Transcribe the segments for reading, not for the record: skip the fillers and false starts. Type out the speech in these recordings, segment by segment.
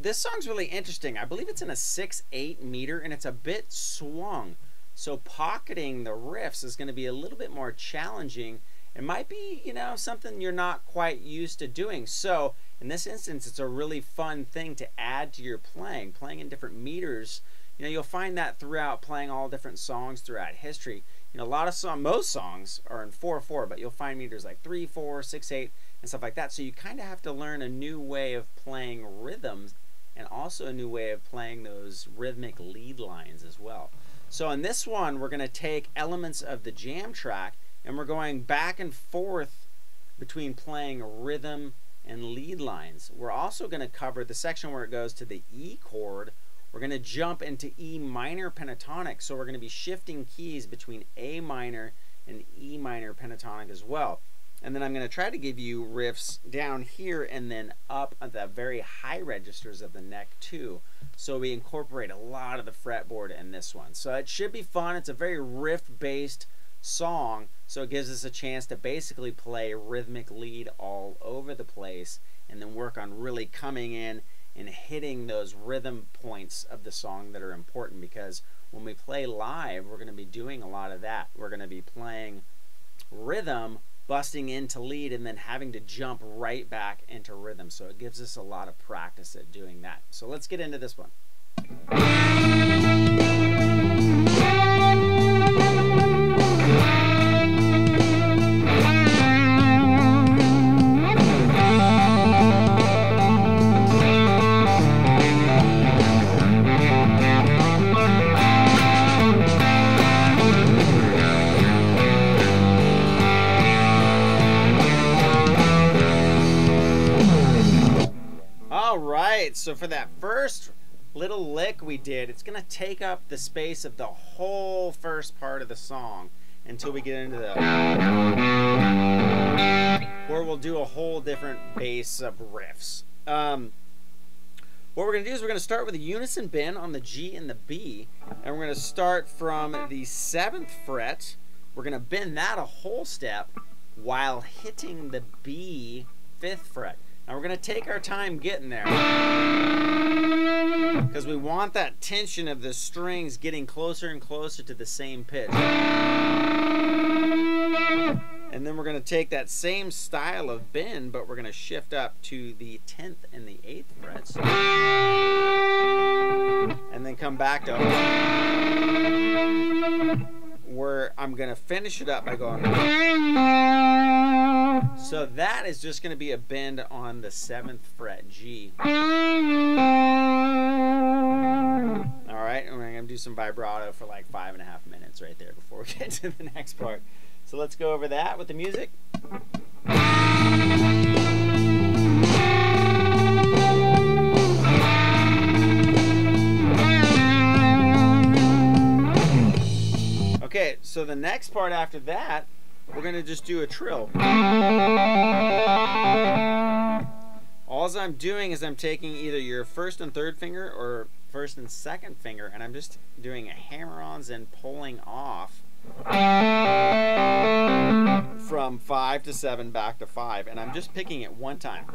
this song's really interesting. I believe it's in a 6/8 meter and it's a bit swung. So pocketing the riffs is going to be a little bit more challenging. It might be, you know, something you're not quite used to doing. So in this instance, it's a really fun thing to add to your playing in different meters. You know, you'll find that throughout playing all different songs throughout history. You know, a lot of most songs are in 4/4, but you'll find meters like 3/4, 6/8, and stuff like that. So you kind of have to learn a new way of playing rhythms and also a new way of playing those rhythmic lead lines as well. So in this one, we're going to take elements of the jam track and we're going back and forth between playing rhythm and lead lines. We're also going to cover the section where it goes to the E chord. We're going to jump into E minor pentatonic, so we're going to be shifting keys between A minor and E minor pentatonic as well. And then I'm going to try to give you riffs down here and then up at the very high registers of the neck too. So we incorporate a lot of the fretboard in this one. So it should be fun. It's a very riff-based song, so it gives us a chance to basically play rhythmic lead all over the place and then work on really coming in and hitting those rhythm points of the song that are important, because when we play live, we're going to be doing a lot of that. We're going to be playing rhythm, busting into lead, and then having to jump right back into rhythm. So it gives us a lot of practice at doing that. So let's get into this one. So for that first little lick we did, it's going to take up the space of the whole first part of the song until we get into the, where we'll do a whole different base of riffs. What we're going to do is we're going to start with a unison bend on the G and the B, and we're going to start from the 7th fret. We're going to bend that a whole step while hitting the B 5th fret. Now we're going to take our time getting there, because we want that tension of the strings getting closer and closer to the same pitch. And then we're going to take that same style of bend, but we're going to shift up to the 10th and the 8th frets. And then come back to where I'm going to finish it up by going. So that is just going to be a bend on the 7th fret G. Alright, and we're going to do some vibrato for like 5.5 minutes right there before we get to the next part. So let's go over that with the music. Okay, so the next part after that, we're going to just do a trill. All I'm doing is I'm taking either your 1st and 3rd finger or 1st and 2nd finger, and I'm just doing hammer-ons and pulling off from 5 to 7 back to 5, and I'm just picking it one time.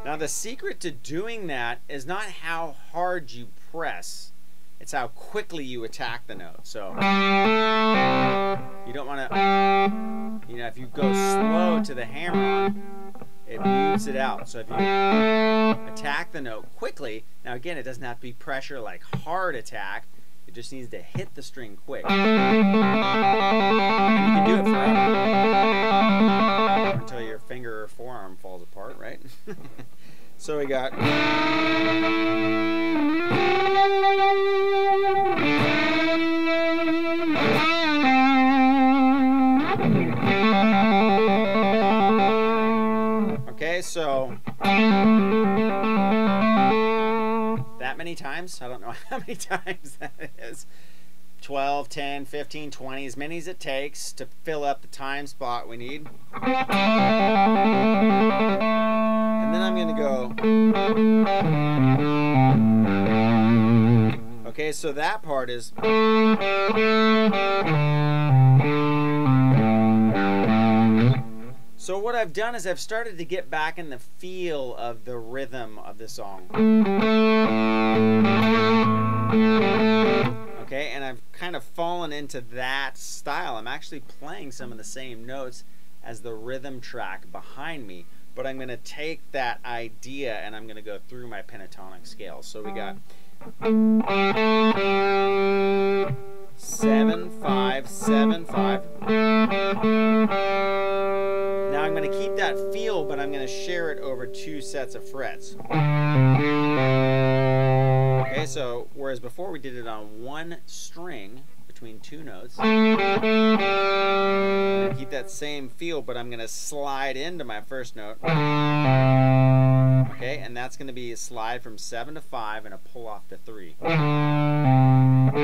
Now the secret to doing that is not how hard you press, it's how quickly you attack the note. So you don't want to, you know, if you go slow to the hammer-on, it mutes it out. So if you attack the note quickly, now again, it doesn't have to be pressure like hard attack, it just needs to hit the string quick. And you can do it forever until your finger or forearm falls apart, right? So we got. Okay, so that many times, I don't know how many times that is. 12, 10, 15, 20, as many as it takes to fill up the time spot we need. And then I'm going to go. Okay, so that part is. So So what I've done is I've started to get back in the feel of the rhythm of the song. Okay, and I've kind of fallen into that style. I'm actually playing some of the same notes as the rhythm track behind me, but I'm going to take that idea and I'm going to go through my pentatonic scale. So we got 7 5 7 5. Now I'm going to keep that feel, but I'm going to share it over 2 sets of frets. Okay, so whereas before we did it on 1 string between 2 notes, I'm going to keep that same feel, but I'm going to slide into my first note. Okay, and that's going to be a slide from 7 to 5 and a pull off to 3. And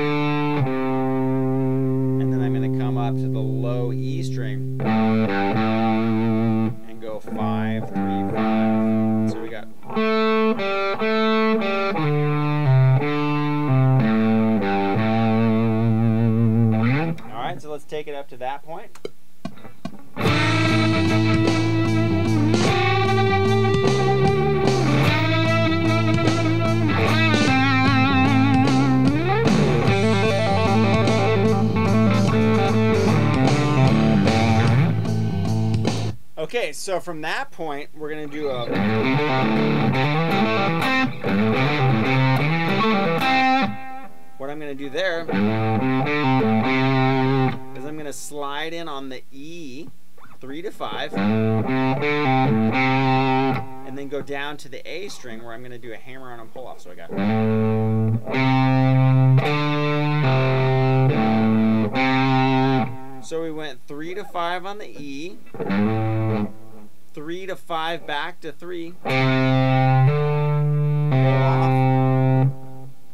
then I'm going to come up to the low E string and go 5 3 5. So we got. Alright, so let's take it up to that point. Okay, so from that point, we're going to do a... What I'm going to do there is I'm going to slide in on the E, 3 to 5, and then go down to the A string where I'm going to do a hammer on and pull off. So I got... So we went 3 to 5 on the E, 3 to 5 back to 3, pull off,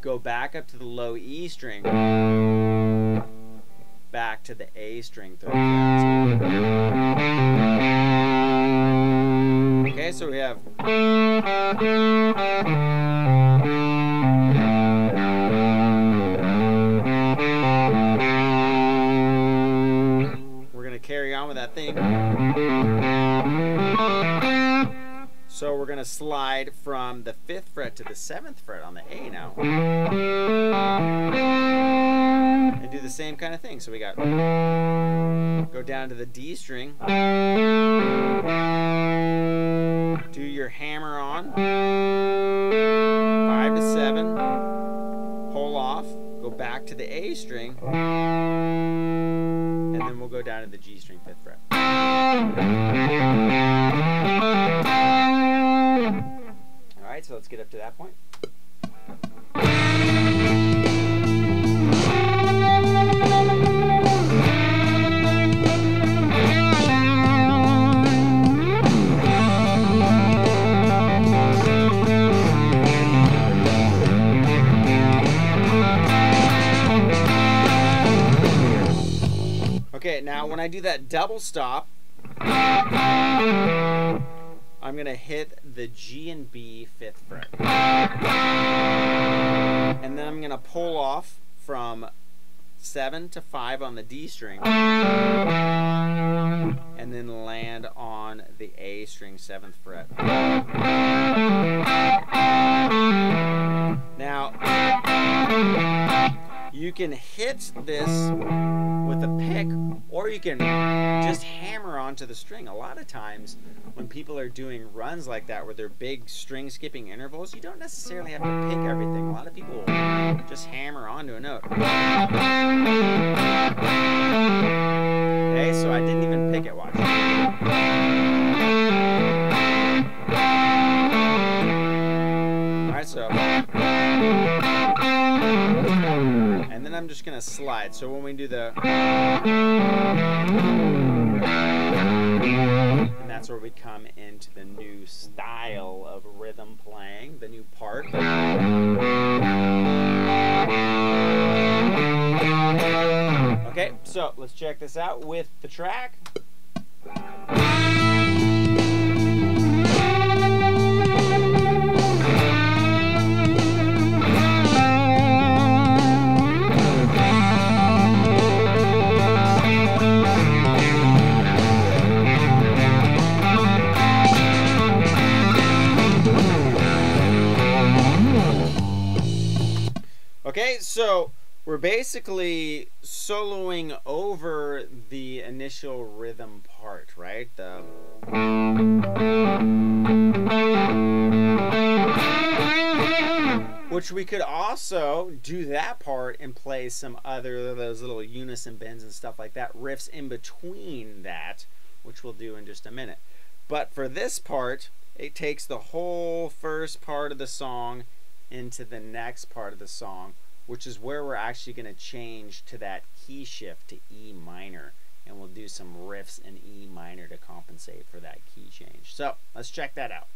go back up to the low E string, back to the A string, 3 frets. Okay, so we have... carry on with that thing. So we're going to slide from the 5th fret to the 7th fret on the A now. And do the same kind of thing. So we got go down to the D string. Do your hammer on. 5 to 7. Pull off. Go back to the A string. And then we'll go down to the G string 5th fret. Alright, so let's get up to that point. Okay, now when I do that double stop, I'm going to hit the G and B 5th fret. And then I'm going to pull off from 7 to 5 on the D string. And then land on the A string 7th fret. Now, you can hit this with a pick, or you can just hammer onto the string. A lot of times when people are doing runs like that where they're big string skipping intervals, you don't necessarily have to pick everything. A lot of people will just hammer onto a note. Okay, so I didn't even pick it, watch. Alright, so... And then I'm just going to slide. So when we do the... And that's where we come into the new style of rhythm playing, the new part. Okay, so let's check this out with the track. Okay, so we're basically soloing over the initial rhythm part, right? Which we could also do that part and play some other of those little unison bends and stuff like that, riffs in between that, which we'll do in just a minute. But for this part, it takes the whole first part of the song into the next part of the song, which is where we're actually going to change to that key shift to E minor. And we'll do some riffs in E minor to compensate for that key change. So let's check that out.